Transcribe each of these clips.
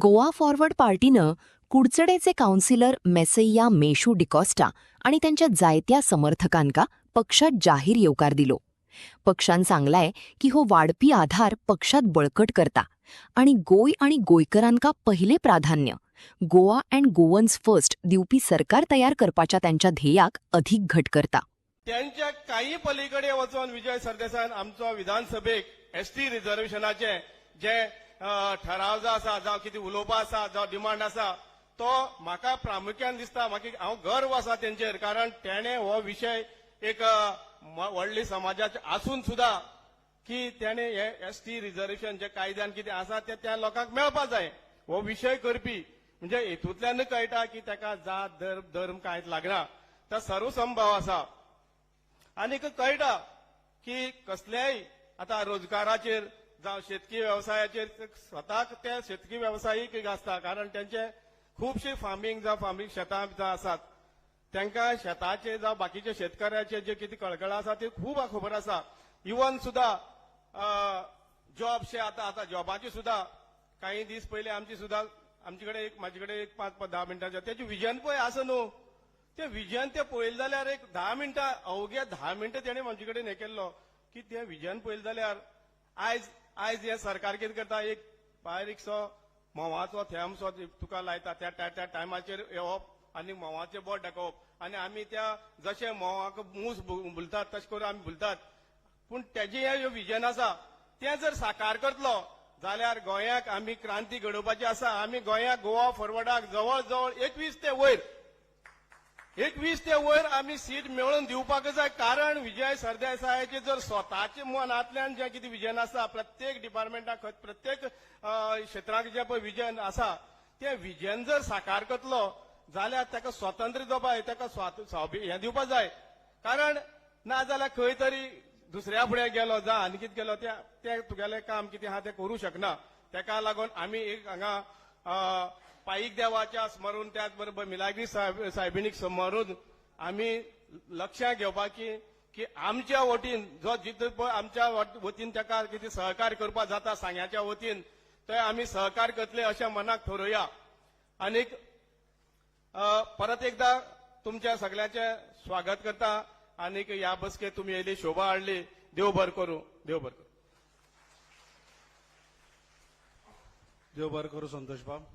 Goa forward पार्टीनं कुडचडेचे councillor मेसैया Meshu D'Costa आणि त्यांच्या जायत्या समर्थकांका पक्षात जाहीर येवकार दिलो. पक्षान सांगलाय की हो वाढपी आधार पक्षात बळकट करता आणि गोय आणि गोयकरांका पहिले प्राधान्य, गोवा अँड गोवन्स फर्स्ट दिवपी सरकार तयार करपाच्या त्यांच्या ध्येयाक अधिक घट करता. त्यांच्या काही पलीकडे वचून विजय सरदेसायन आमचो विधानसभेक एसटी रिझर्वेशनाचे जे ठराव जो आसा जावं कितें उलोवपा आसा जावं डिमांड आसा तो म्हाका प्रामुख्यान दिसता. म्हाका हांव गर्व आसा तेंचेर, कारण तेणे हो विशय एक व्हडली समाजाचे आसून सुद्धा की तेणे हे एसटी रिझर्वेशन जे कायद्यान कितें आसा ते त्या लोकांक मेळपा जाय हो विशय करपी. म्हणजे हेतूंतल्यान कळटा की ताका जात धर्म कांयच लागना, तो सर्वसंभाव आसा. आनीक कळटा की कसल्याय आतां रोजगाराचेर जावं शेतकी वेवसायाचेर स्वताक ते शेतकी वेवसायीक आसता, कारण त्यांचे खूबशे फार्मिंग शेतां जावं आसात. तांकां शेताचे जावं बाकीचे शेतकऱ्याचे जे कितें कळकळा आसा ती खूब खबर आसा. इवन सुद्धा जॉबशे आतां जॉबाची सुद्धा काही दीस पयलीं आमचे कडेन म्हाजे कडेन एक 5-10 मिनटांचे तेजे विजन पळय आसा न्हू, ते विजन ते पळयलें जाल्यार एक 10 मिनटां अवघे 10 मिनटां तेणें म्हाजे कडेन हें केल्लो की तें विजन पळयलें जाल्यार आयज हे सरकार कितें करता, एक बारीकसो म्होंवाचो थेंबसो तुका लायता, त्या टायमाचेर येवप आनी म्होंवाचें बोट दाखोवप आनी आमी त्या जशे म्होंवाक मूस भुलतात तशें करून आमी भुलतात. पूण तेजें हें विजन आसा तें जर साकार करतलो जाल्यार गोंयाक आमी क्रांती घडोवपाची आसा. आमी गोंयाक गोवा फॉरवर्डाक जवळ जवळ 21 ते वयर आमी सीट मेळोवन दिवपाक जाय. कारण विजय सरदेसायाचे जर स्वताचे मनांतल्यान जें कितें विजन आसा, प्रत्येक डिपार्टमेंटाक प्रत्येक क्षेत्राक जें पळय विजन आसा तें विजन जर साकार करतलो जाल्यार ताका स्वतंत्र जावपाक ताका हें दिवपा जाय. कारण ना जाल्यार खंय तरी दुसऱ्या फुडें गेलो जा आनी कितें केलो तें तुगेलें काम कितें आहा तें करूं शकना. ताका लागून आमी एक हांगा पायीक देवाच्या स्मरून त्याच बरोबर मिलाग्री सायबिणीक स्मरून आमी लक्षांत घेवपाक की आमच्या वतीन जो जितलो पळय आमच्या वतीन ताका कितें सहकार्य करपाक जाता सांग्याच्या वतीन थंय आमी सहकार्य करतले अशें मनाक थारावया. आनीक परत एकदा तुमच्या सगळ्यांचे स्वागत करता. आनीक ह्या बसकेक तुमी येयली, शोभा हाडली, देव बरें करूं, देव बरें करूं. देव बरें करूं संतोष बाब.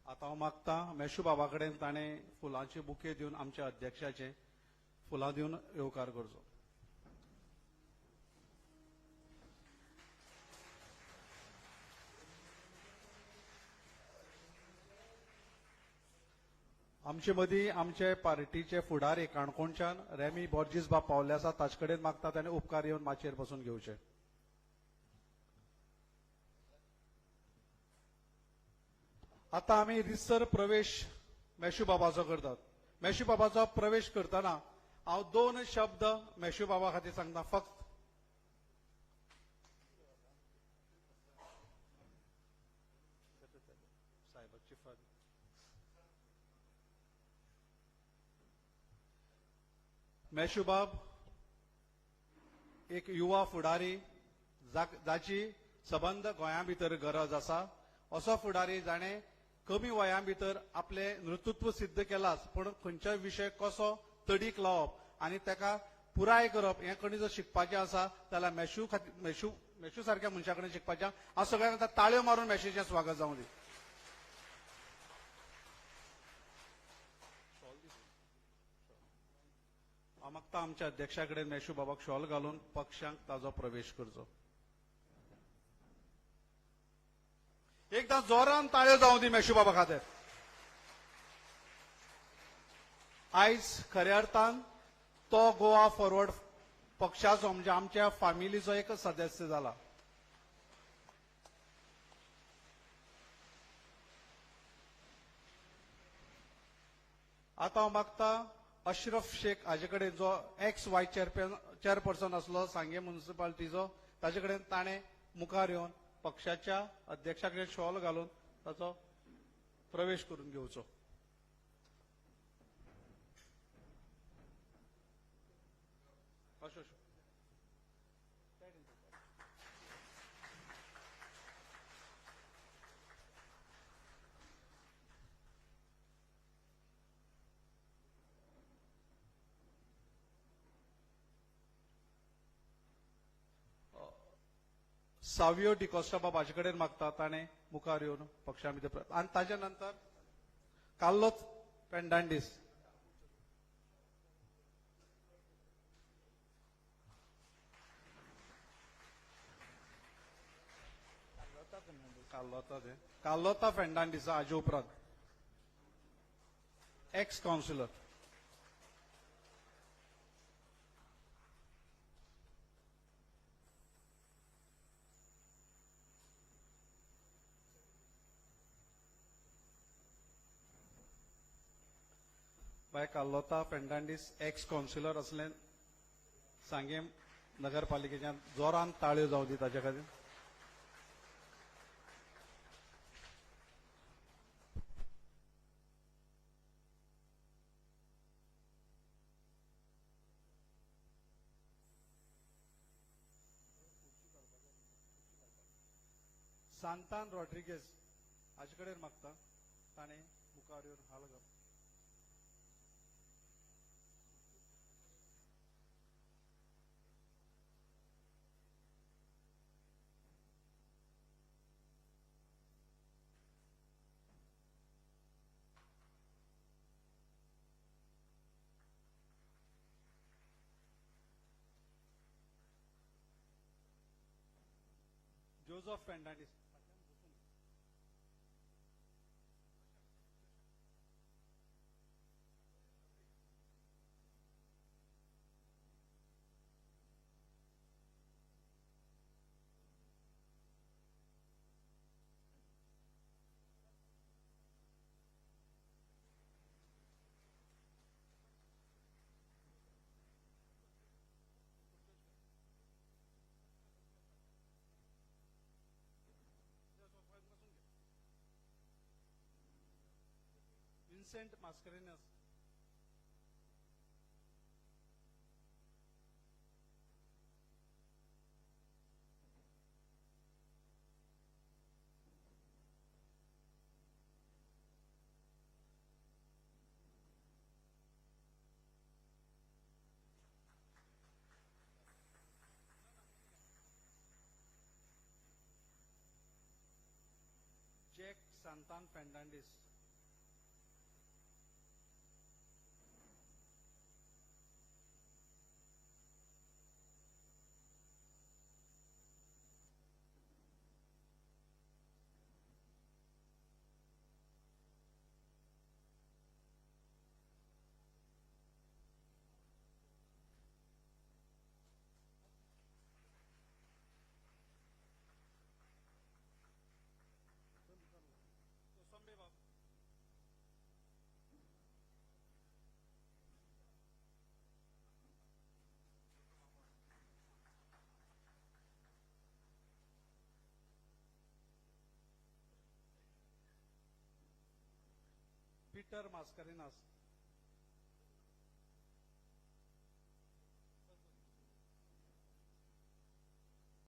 आता हांव मागता मेशू बाबा कडेन ताणें फुलांचे बुके दिवन आमच्या अध्यक्षाचे फुलां दिवन येवकार करचो. आमचे मदीं आमचे पार्टीचे फुडारी काणकोणच्यान रेमी बॉर्जीस बाब पावले आसा, ताचे कडेन मागता ताणें उपकार येवन माचयेर बसून घेवचे. आता आमी रिसर प्रवेश मेशू बाबाचो करतात. मेशू बाबाचो प्रवेश करतना हांव 2 शब्द मेशू बाबा खातीर सांगता. फक्त मेशू बाब एक युवा फुडारी जाची सबंद गोंया भितर गरज आसा. असो फुडारी जाणे कमी वया भितर आपले नेतृत्व सिद्ध केलाच, पण खंयच्याय विशय कसो तडीक लावप आनी ताका पुराय करप हें कोणी जर शिकपाचें आसा जाल्यार मेशू सारख्या मनशा कडेन शिकपाचें. हांव सगळ्यांक ताळयो मारून मेशूचें स्वागत जावं दी. हांव मागता आमच्या अध्यक्षा कडेन मेशू बाबाक शॉल घालून पक्षांक ताजो प्रवेश करचो. एकदां जोरान ताळयो जावं दी मेशू बाबा खातीर. आयज खऱ्या अर्थान तो गोवा फॉरवर्ड पक्षाचो म्हणजे आमच्या फॅमिलीचो एक सदस्य जाला. आता हांव मागता अशरफ शेख हाजे कडेन जो XY चेअरपर्सन आसलो सांगे म्युनिसिपालिटीचो, ताजे कडेन ताणें मुखार येवन पक्षाच्या अध्यक्षा कडेन शॉल घालून ताचो प्रवेश करून घेवचो. सावियो डिकॉस्टा बाबाचे कडेन मागता ताणे मुखार येवन पक्षा भितर आनी ताच्या नंतर कार्लोस फेर्नांडीस. कार्लोता फेर्नांडीस हाजे उपरांत ex councillor. By Carlota Fernandes ex councillor असले सांगेम नगरपालिकेच्या जोरान ताळ्यो जावं दी ताच्या खातीर. सांतान रॉड्रिगेज हाचे कडेन मागता ताणे मुखार येवन हाल घाल. Joseph Fernandes. Vincent Mascarenhas. Jack Santan Fernandes. Peter Mascarenhas.